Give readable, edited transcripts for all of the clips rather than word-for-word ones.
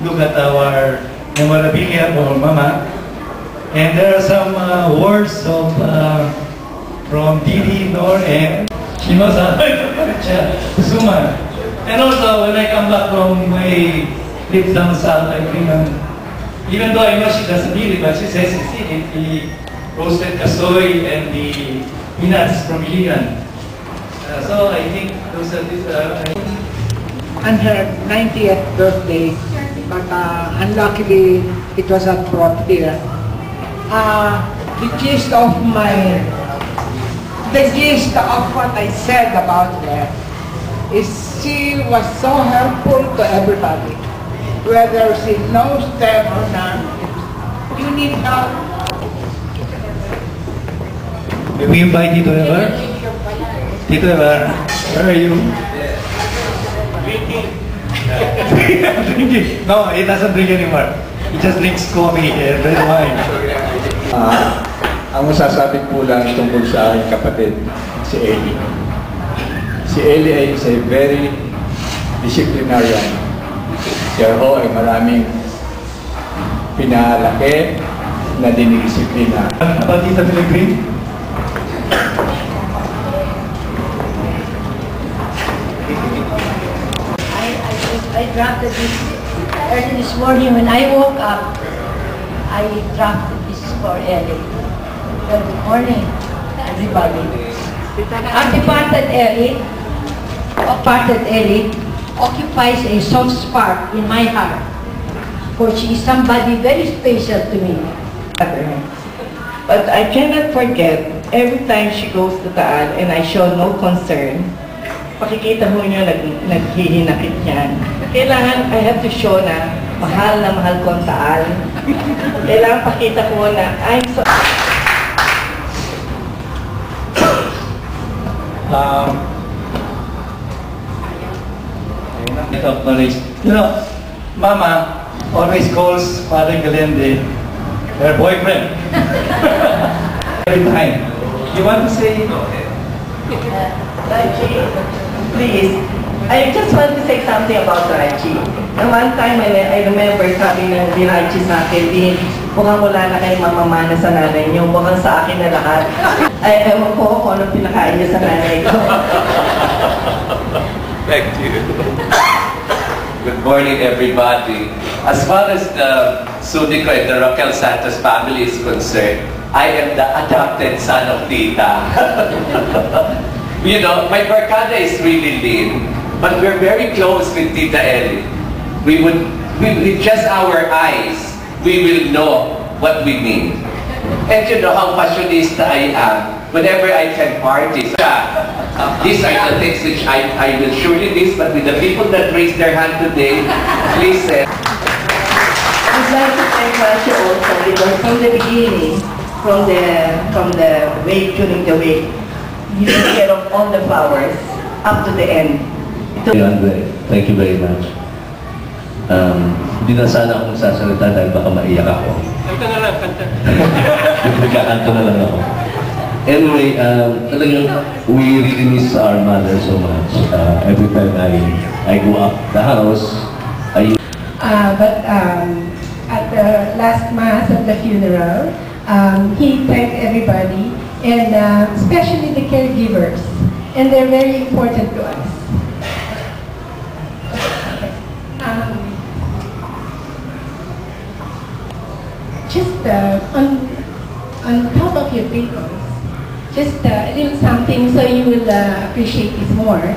look at our memorabilia for Mama. And there are some words of from Didi, Nor, and Shinoza, Suma. And also, when I come back from my trip down south, I bring even though I know she doesn't eat it, but she says it's in it, the roasted kasoy and the peanuts from Iligan. So I think those are these. On her 90th birthday, but unluckily it was not brought here. The gist of what I said about her is she was so helpful to everybody, whether she knows them or not. If you need help, May we invite Tito Ever? Tito Ever, where are you? Drinking. No, he doesn't drink anymore. He just drinks coffee and red wine. Ang masasabi ko lang tungkol sa aking kapatid, si Eli. Si Eli ay is a very disciplinarian. Siya ho ay maraming pinalaki na dinidisiplina. Kapatid sa Pilipin? I drafted this early this morning when I woke up. I drafted this for Ellie. Good morning, everybody. Our departed Ellie occupies a soft spot in my heart, for she is somebody very special to me. But I cannot forget, every time she goes to Taal and I show no concern, pakikita mo niyo naghihinakit yan. Kailangan, I have to show na mahal ko ang Taal. Kailangan pakita ko na I'm so... You know, Mama always calls Father Galende her boyfriend. Every time. You want to say? Raji, please. I just want to say something about Raji. And one time, I remember sabi ng Raji sa akin, mukhang wala na kayong mamamana sa nanay niyo, mukhang sa akin na lahat. Ay, ewan ko kung anong pinakain niyo sa nanay ko. Thank you. Good morning, everybody. As far as the Sunico and the Raquel Santos family is concerned, I am the adopted son of Tita. You know, my barkada is really lean, but we're very close with Tita Ellie. With just our eyes, we will know what we mean. And you know how fashionista I am. Whenever I can party, these are the things which I will surely miss, but with the people that raised their hand today, please say. I'd like to thank Raji also because from the beginning, from the wake, during the wake, you took care of all the flowers up to the end. Thank you very much. Hindi na sana akong sasalita dahil baka maiyak ako. Kanta na lang, kanta. Nagkakanta na lang ako. Anyway, talagang we really miss our mother so much. Every time I go up the house, But at the last mass of the funeral, he thanked everybody, and especially the caregivers, and they're very important to us. Just on top of your papers, just a little something so you will appreciate this more.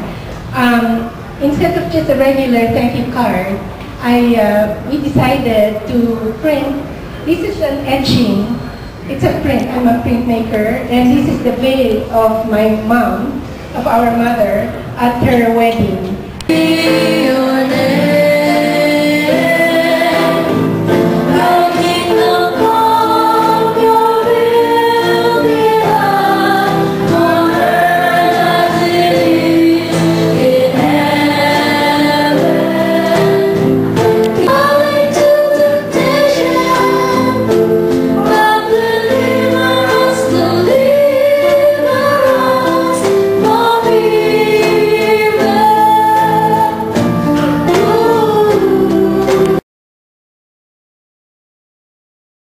Instead of just a regular thank you card, we decided to print. This is an etching. It's a print. I'm a printmaker, and this is the veil of my mom, of our mother, at her wedding.